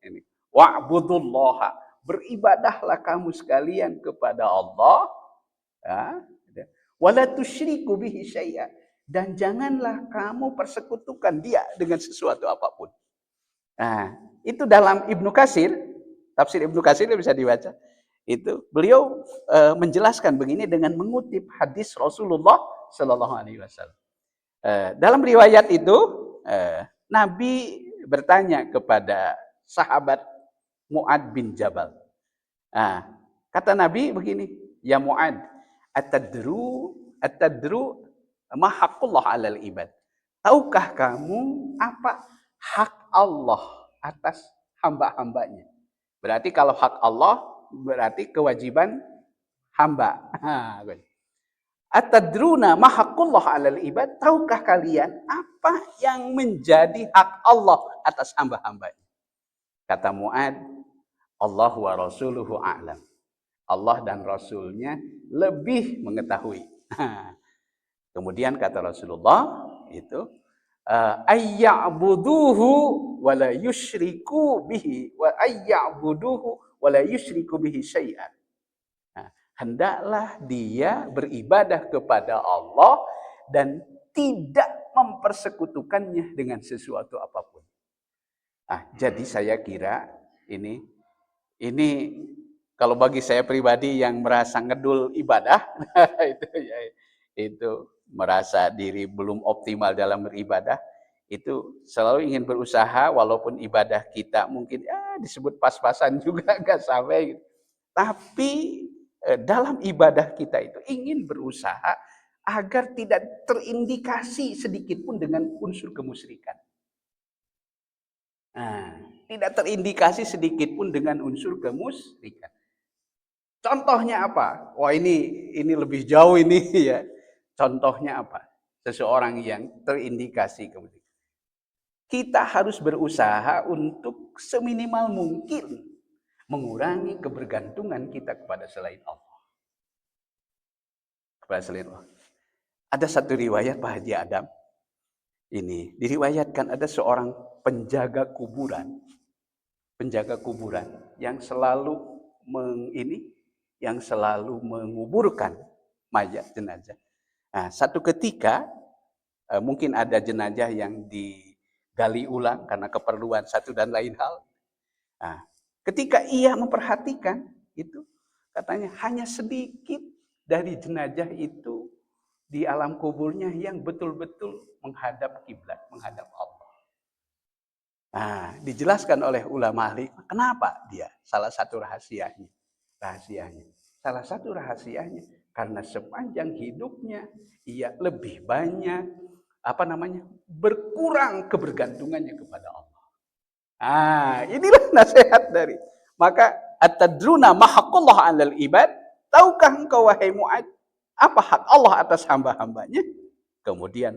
Ini. Wa'budullaha. Beribadahlah kamu sekalian kepada Allah, ya. Wala tusyriku bihi syai'a. Dan janganlah kamu persekutukan dia dengan sesuatu apapun. Nah, itu dalam Ibnu Katsir, tafsir Ibnu Katsir bisa dibaca. Itu beliau menjelaskan begini dengan mengutip hadis Rasulullah Shallallahu Alaihi Wasallam. Dalam riwayat itu, Nabi bertanya kepada sahabat Mu'ad bin Jabal. Nah, kata Nabi begini, ya Mu'ad, atadru ma haqqullah 'alal ibad. Tahukah kamu apa hak Allah atas hamba-hambanya? Berarti kalau hak Allah berarti kewajiban hamba. Atadruna ma haqqullah 'alal ibad? Tahukah kalian apa yang menjadi hak Allah atas hamba-hambanya? Kata Mu'ad, Allah wa rasuluhu a'lam. Allah dan Rasulnya lebih mengetahui. Kemudian kata Rasulullah itu, ayya'buduhu wa la yusyriku bihi wa ayya'buduhu wa la yusyriku bihi syai'an. Hendaklah dia beribadah kepada Allah dan tidak mempersekutukannya dengan sesuatu apapun. Jadi saya kira ini kalau bagi saya pribadi yang merasa ngedul ibadah, itu merasa diri belum optimal dalam beribadah, itu selalu ingin berusaha walaupun ibadah kita mungkin disebut pas-pasan juga nggak sampai. Tapi dalam ibadah kita itu ingin berusaha agar tidak terindikasi sedikit pun dengan unsur kemusyrikan. Tidak terindikasi sedikit pun dengan unsur kemusyrikan. Contohnya apa? Wah ini lebih jauh ini ya. Contohnya apa? Seseorang yang terindikasi kemusyrikan. Kita harus berusaha untuk seminimal mungkin mengurangi kebergantungan kita kepada selain Allah. Kepada selain Allah. Ada satu riwayat Pak Haji Adam. Ini diriwayatkan ada seorang penjaga kuburan yang selalu yang selalu menguburkan mayat jenazah. Nah, satu ketika mungkin ada jenazah yang digali ulang karena keperluan satu dan lain hal. Nah, ketika ia memperhatikan itu, katanya hanya sedikit dari jenazah itu di alam kuburnya yang betul-betul menghadap kiblat, menghadap Allah. Nah, dijelaskan oleh ulama ahli, kenapa dia? Salah satu rahasianya. Salah satu rahasianya karena sepanjang hidupnya ia lebih banyak berkurang kebergantungannya kepada Allah. Ah, inilah nasihat dari. Maka atadruna ma haqqullah 'alal ibad? Tahukah engkau wahai Mu'ad apa hak Allah atas hamba-hambanya? Kemudian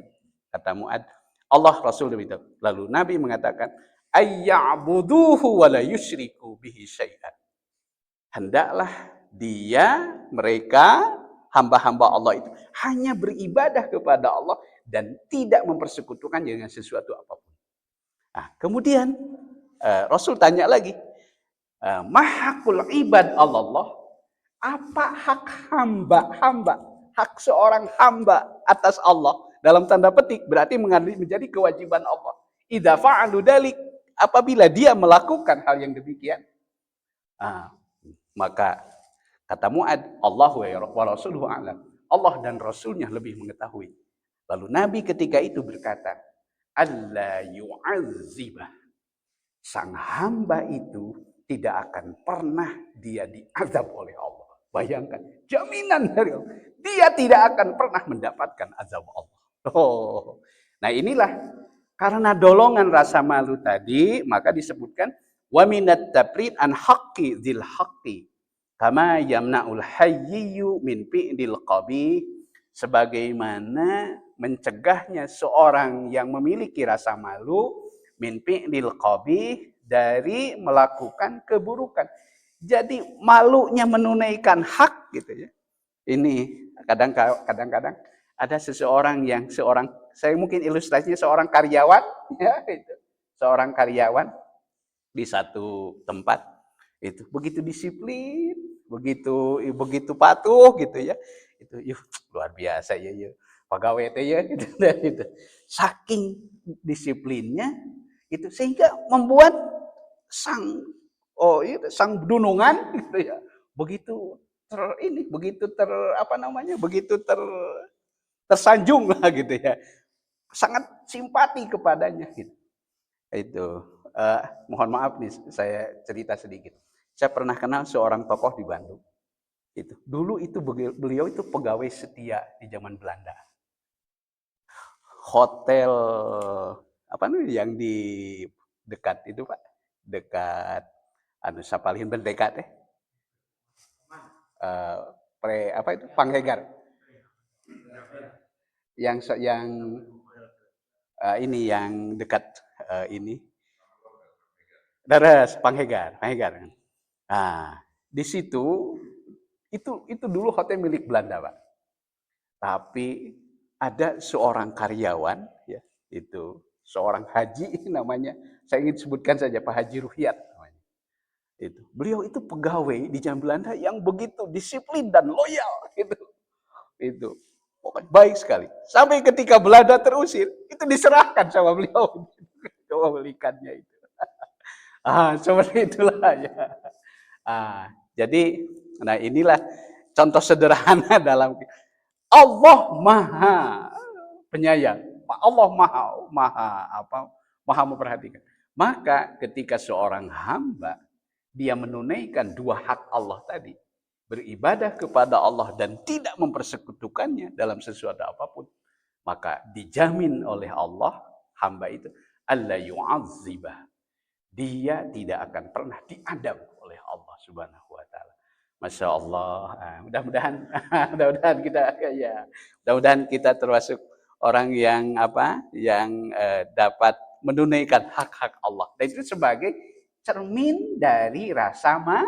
kata Mu'ad, Allah Rasul itu. Lalu Nabi mengatakan, ayya'buduhu wa la yusyriku bihi syai'an. Hendaklah mereka hamba-hamba Allah itu hanya beribadah kepada Allah dan tidak mempersekutukan dengan sesuatu apapun. Nah, kemudian Rasul tanya lagi, mahakul ibad Allah, apa hak hak seorang hamba atas Allah, dalam tanda petik berarti menjadi kewajiban Allah. Idza fa'alu dalik, apabila dia melakukan hal yang demikian, maka kata Mu'ad, Allah wa rasuluhu a'lam. Allah dan Rasulnya lebih mengetahui. Lalu Nabi ketika itu berkata, alla yu'azzibah. Sang hamba itu tidak akan pernah dia diazab oleh Allah. Bayangkan, jaminan dari Allah. Dia tidak akan pernah mendapatkan azab Allah. Oh. Nah, inilah karena dolongan rasa malu tadi, maka disebutkan wa minat tabrid an haqqi dzil haqqi kama yamna'ul hayyu min fi'lil qabih, sebagaimana mencegahnya seorang yang memiliki rasa malu min fi'lil qabih, dari melakukan keburukan. Jadi malunya menunaikan hak gitu ya. Ini kadang-kadang ada saya mungkin ilustrasinya seorang karyawan ya itu. Seorang karyawan di satu tempat itu begitu disiplin, begitu patuh gitu ya. Itu luar biasa ya pegawai teh ya gitu. Saking disiplinnya itu sehingga membuat sang dunungan gitu ya begitu tersanjung lah gitu ya, sangat simpati kepadanya gitu. Itu mohon maaf nih saya cerita sedikit. Saya pernah kenal seorang tokoh di Bandung. Itu dulu itu beliau itu pegawai setia di zaman Belanda. Hotel yang di dekat itu Pak, dekat Sapalihin Merdeka teh. Panghegar. Yang ini yang dekat ini. Daras Panghegar. Nah, di situ itu dulu hotel milik Belanda, Pak. Tapi ada seorang karyawan ya, itu seorang haji namanya, saya ingin sebutkan saja Pak Haji Ruhyat namanya. Beliau itu pegawai di zaman Belanda yang begitu disiplin dan loyal itu pokoknya baik sekali. Sampai ketika Belanda terusir, itu diserahkan sama beliau kepemilikannya itu. Seperti itulah ya. Jadi inilah contoh sederhana dalam Allah Maha Penyayang. Allah Maha memperhatikan. Maka ketika seorang hamba dia menunaikan dua hak Allah tadi, beribadah kepada Allah dan tidak mempersekutukannya dalam sesuatu apapun, maka dijamin oleh Allah hamba itu alla yu'azzibah. Dia tidak akan pernah diadab oleh Allah Subhanahu wa taala. Masya Allah. Mudah-mudahan kita termasuk orang yang dapat menunaikan hak-hak Allah. Dan itu sebagai cermin dari rasa malu.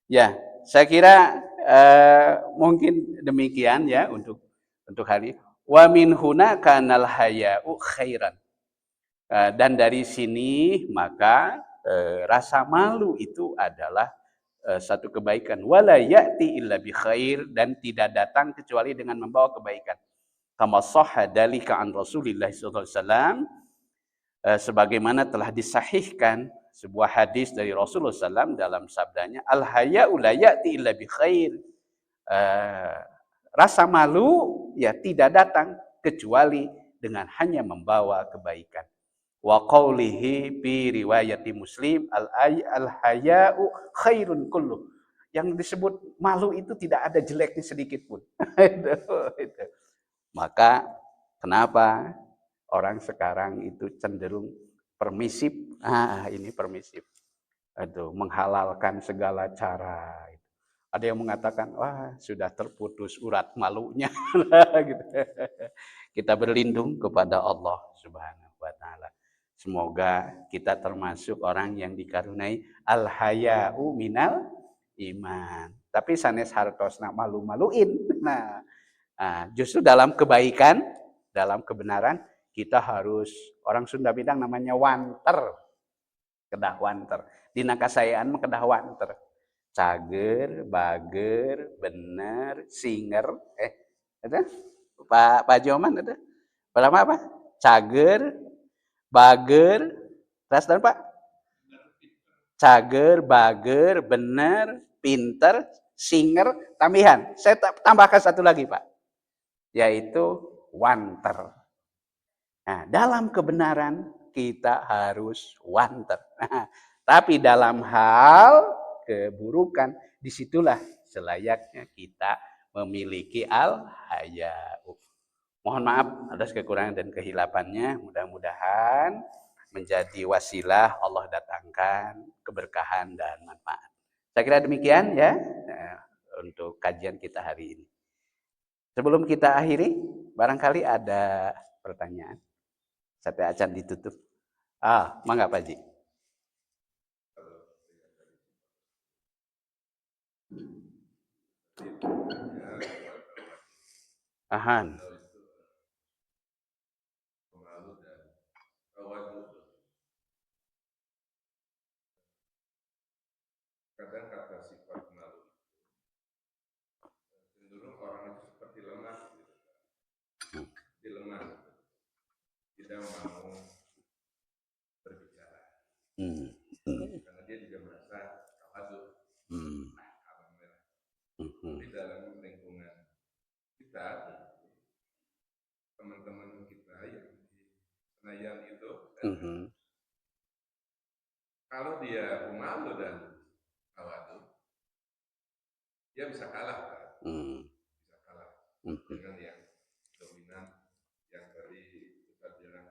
Ya, saya kira mungkin demikian ya untuk hari ini. Wa min huna kanal haya'u khairan. Dan dari sini maka rasa malu itu adalah satu kebaikan. Wala ya'ti illa bi khair, dan tidak datang kecuali dengan membawa kebaikan. Kama sahha dalika an Rasulillah sallallahu alaihi wasallam, sebagaimana telah disahihkan sebuah hadis dari Rasulullah SAW dalam sabdanya, al haya'u la ya'ti illa bi khair. Rasa malu ya tidak datang kecuali dengan hanya membawa kebaikan. Wa qawlihi fi riwayati Muslim, al haya'u khairun kullu. Yang disebut malu itu tidak ada jeleknya sedikit pun. itu. Maka kenapa orang sekarang itu cenderung permisif? Ini permisif. Aduh, menghalalkan segala cara. Ada yang mengatakan, wah sudah terputus urat malunya. Gitu. Kita berlindung kepada Allah Subhanahu wa Ta'ala. Semoga kita termasuk orang yang dikaruniai al-haya'u minal iman. Tapi sanes hartosna malu-maluin. Nah, justru dalam kebaikan, dalam kebenaran, kita harus, orang Sunda bilang namanya wanter. Kedah wanter. Dina kasayaan mah kedah wanter. Cager, bager, bener, singer. Ada? Pak Joman ada? Pertama apa? Cager, bager, terus dan Pak? Cager, bager, bener, pinter, singer, tambahan. Saya tambahkan satu lagi Pak. Yaitu wanter. Nah, dalam kebenaran kita harus wanter. Nah, tapi dalam hal keburukan, disitulah selayaknya kita memiliki al-haya'u. Mohon maaf atas kekurangan dan kehilafannya. Mudah-mudahan menjadi wasilah Allah datangkan keberkahan dan manfaat. Saya kira demikian ya untuk kajian kita hari ini. Sebelum kita akhiri, barangkali ada pertanyaan. Sampai acan ditutup. Mangga Pak Ji. Ahan. Kadang kata sifat malu cenderung orang itu seperti lemah, lemah, tidak mau berbicara, karena dia juga merasa tawadhu. Di dalam lingkungan kita, teman-teman kita yang di Senayan itu, kalau dia pemalu dan tawadhu, dia bisa kalah, bisa kalah dengan yang dominan, yang tadi kita bilang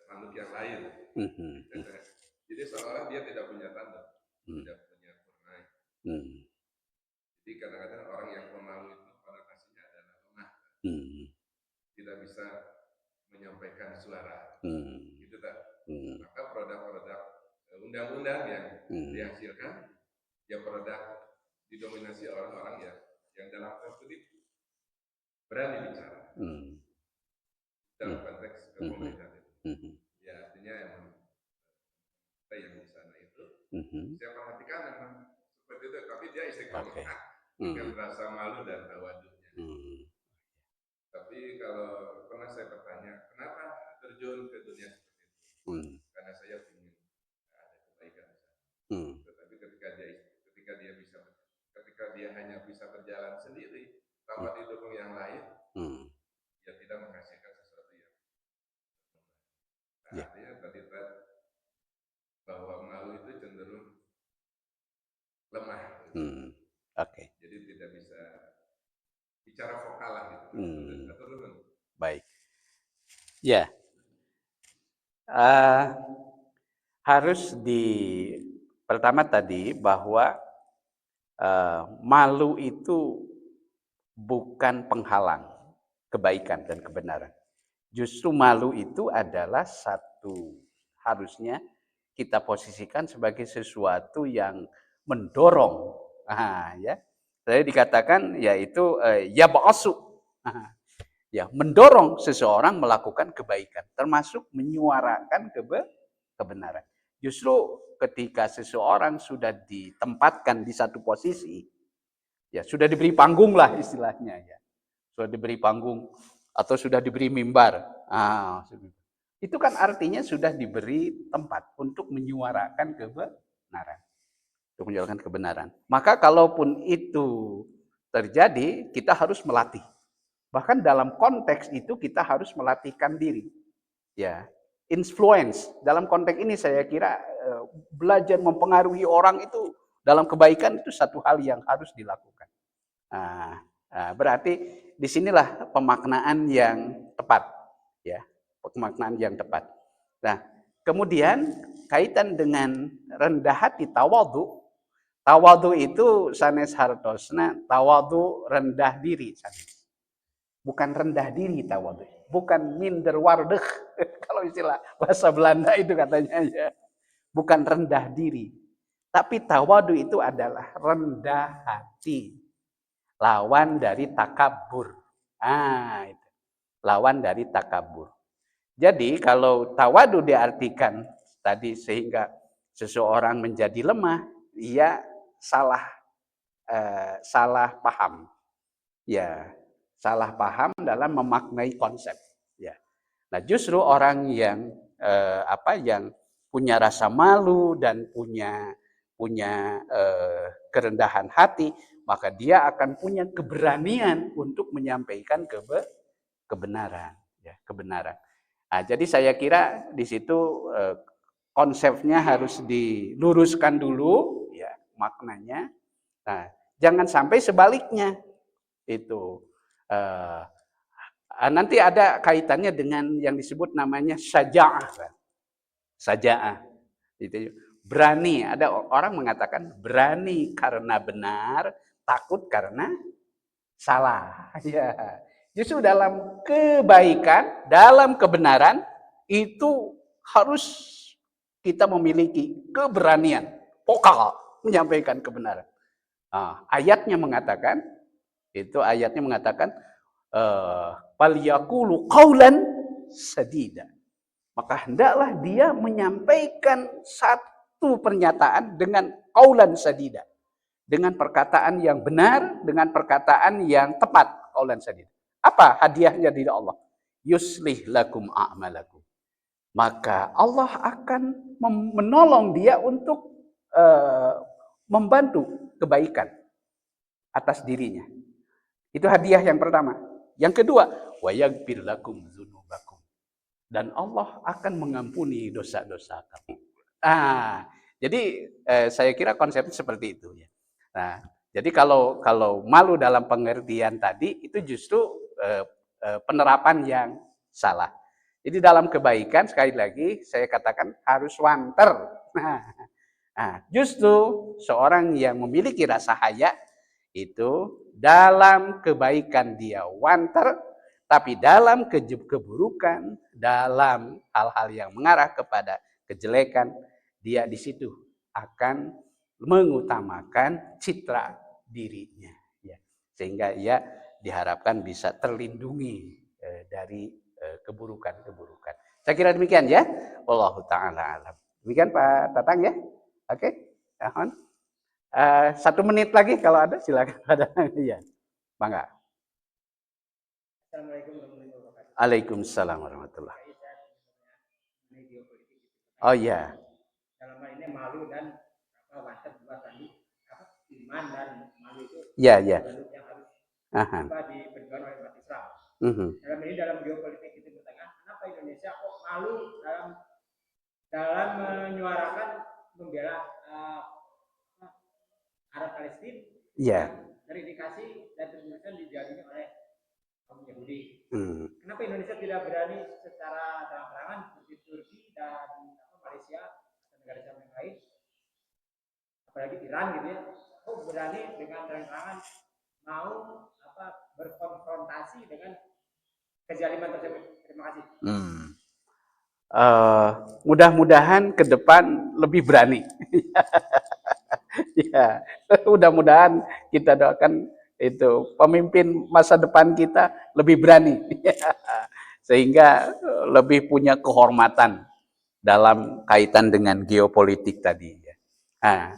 tanduk yang lain. Jadi seolah dia tidak punya tanduk, tidak punya perangai. Jadi kadang-kadang orang yang pemalu itu konotasinya adalah lemah, tidak bisa menyampaikan suara. Gitu tak? Maka produk-produk undang-undang yang dihasilkan, ya produk didominasi orang-orang yang dalam konteks berani bicara dalam konteks pemerintahan itu. Ya artinya emang kita yang di sana itu, saya perhatikan memang seperti itu, tapi dia istiqomah, dengan rasa malu dan tawadhunya. Tapi kalau pernah saya bertanya, kenapa terjun ke dunia seperti itu? Karena saya ingin ada kebaikan di sana. Tetapi ketika dia hanya bisa berjalan sendiri tanpa didukung yang lain, ya tidak menghasilkan sesuatu yang artinya tadi bahwa malu itu cenderung lemah. Jadi tidak bisa bicara vokal lah gitu. Baik. Ya. Harus pertama tadi bahwa malu itu bukan penghalang kebaikan dan kebenaran. Justru malu itu adalah harusnya kita posisikan sebagai sesuatu yang mendorong. Ya. Jadi dikatakan yaitu ya ba'asu. ya, mendorong seseorang melakukan kebaikan, termasuk menyuarakan kebenaran. Justru ketika seseorang sudah ditempatkan di satu posisi, ya sudah diberi panggung lah istilahnya, ya, sudah diberi panggung atau sudah diberi mimbar, itu kan artinya sudah diberi tempat untuk menyuarakan kebenaran, untuk menyuarakan kebenaran. Maka kalaupun itu terjadi, kita harus melatih. Bahkan dalam konteks itu kita harus melatihkan diri. Ya, influence dalam konteks ini saya kira belajar mempengaruhi orang itu dalam kebaikan itu satu hal yang harus dilakukan. Berarti disinilah pemaknaan yang tepat, ya, pemaknaan yang tepat. Nah, kemudian kaitan dengan rendah hati, tawadhu. Tawadhu itu sanes hartosna, tawadhu rendah diri sanes. Bukan rendah diri tawadhu, bukan minder wardeg kalau istilah bahasa Belanda itu katanya, ya. Bukan rendah diri, tapi tawadhu itu adalah rendah hati, lawan dari takabur. Itu lawan dari takabur. Jadi kalau tawadhu diartikan tadi sehingga seseorang menjadi lemah, ia salah paham, ya, salah paham dalam memaknai konsep, ya. Nah, justru orang yang yang punya rasa malu dan punya kerendahan hati, maka dia akan punya keberanian untuk menyampaikan kebenaran, ya, kebenaran. Nah, jadi saya kira di situ konsepnya harus diluruskan dulu, ya, maknanya. Nah, jangan sampai sebaliknya itu. Nanti ada kaitannya dengan yang disebut namanya syaja'ah. Syaja'ah. Itu berani. Ada orang mengatakan berani karena benar, takut karena salah. Ya. Justru dalam kebaikan, dalam kebenaran itu harus kita memiliki keberanian, vokal menyampaikan kebenaran. Ayatnya mengatakan falyaqulu qaulan sadida. Maka hendaklah dia menyampaikan satu pernyataan dengan qaulan sadida, dengan perkataan yang benar, dengan perkataan yang tepat, qaulan sadida. Apa hadiahnya dari Allah? Yuslih lakum a'malakum. Maka Allah akan menolong dia untuk membantu kebaikan atas dirinya. Itu hadiah yang pertama. Yang kedua, wa yaghfir lakum dzunubakum. Dan Allah akan mengampuni dosa-dosa kamu. Jadi saya kira konsepnya seperti itu, ya. Nah, jadi kalau malu dalam pengertian tadi itu justru penerapan yang salah. Jadi dalam kebaikan sekali lagi saya katakan harus wanter. Justru seorang yang memiliki rasa haya itu dalam kebaikan dia wanter, tapi dalam keburukan, dalam hal-hal yang mengarah kepada kejelekan, dia di situ akan mengutamakan citra dirinya, ya. Sehingga ia diharapkan bisa terlindungi dari keburukan-keburukan. Saya kira demikian, ya. Wallahu ta'ala alam. Demikian Pak Tatang, ya. Oke. Mohon. 1 menit lagi kalau ada silakan. Iya. Bangga. Assalamualaikum warahmatullahi wabarakatuh. Waalaikumsalam warahmatullahi wabarakatuh. Oh iya. Dalam hal ini malu dan wanter dua tadi iman dan malu itu yang harus diperjuangkan oleh umat Islam. Dalam ini dalam geopolitik itu bertengah, kenapa Indonesia kok malu dalam menyuarakan membela Arab Palestina yang terindikasi dan terus-terusan dijadinya oleh kaum Yahudi. Kenapa Indonesia tidak berani secara terang-terangan seperti Turki dan Malaysia dan negara Islam yang lain, apalagi Iran gitu, ya, berani dengan terang-terangan mau berkonfrontasi dengan kezaliman tersebut. Terima kasih. Mudah-mudahan ke depan lebih berani. Ya, mudah-mudahan kita doakan Itu pemimpin masa depan kita lebih berani. Sehingga lebih punya kehormatan dalam kaitan dengan geopolitik tadi. Nah,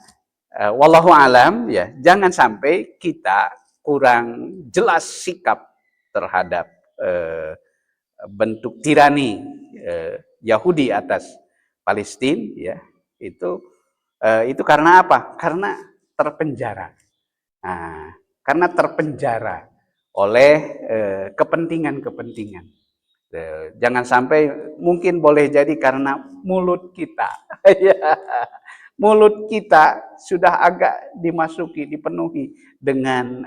wallahu alam ya, jangan sampai kita kurang jelas sikap terhadap bentuk tirani Yahudi atas Palestina ya. Itu karena apa? Karena terpenjara. Nah, karena terpenjara oleh kepentingan-kepentingan. Jangan sampai, mungkin boleh jadi karena mulut kita. Mulut kita sudah agak dipenuhi dengan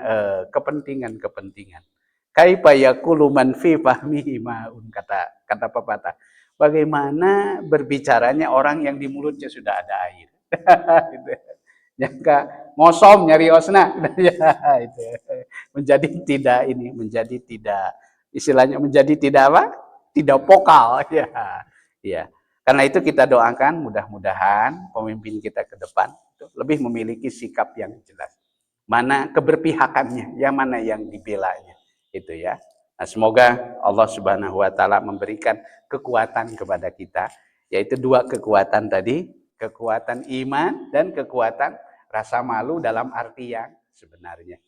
kepentingan-kepentingan. Kaifa yaqulu man fi fahmihi ma'un, kata pepatah. Bagaimana berbicaranya orang yang di mulutnya sudah ada air. Jangka ngosom nyari osna. Itu. Menjadi tidak istilahnya menjadi tidak apa? Tidak vokal ya. Ya. Karena itu kita doakan mudah-mudahan pemimpin kita ke depan lebih memiliki sikap yang jelas. Mana keberpihakannya, yang mana yang dibelanya. Itu ya. Nah, semoga Allah Subhanahu wa taala memberikan kekuatan kepada kita, yaitu dua kekuatan tadi, kekuatan iman dan kekuatan rasa malu dalam arti yang sebenarnya.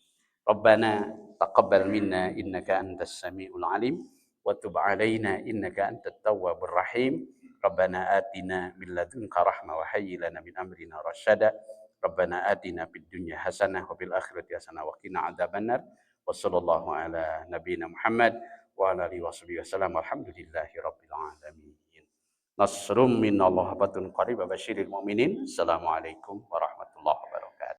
Rabbana taqabbal minna innaka antas samiul alim wa tub alaina innaka antat tawwabur rahim. Rabbana atina min ladunka rahmah wa hayyi lana min amrina rasyada. Rabbana atina fid dunya hasanah wa fil akhirati hasanah wa qina adzabannar. Wa sallallahu ala nabiyyina Muhammad wa ala alihi washabihi wasallam. Alhamdulillahi rabbil alamin. Nasrum minallah wa fatun qarib wa basyiril mu'minin. Assalamualaikum warahmatullahi wabarakatuh.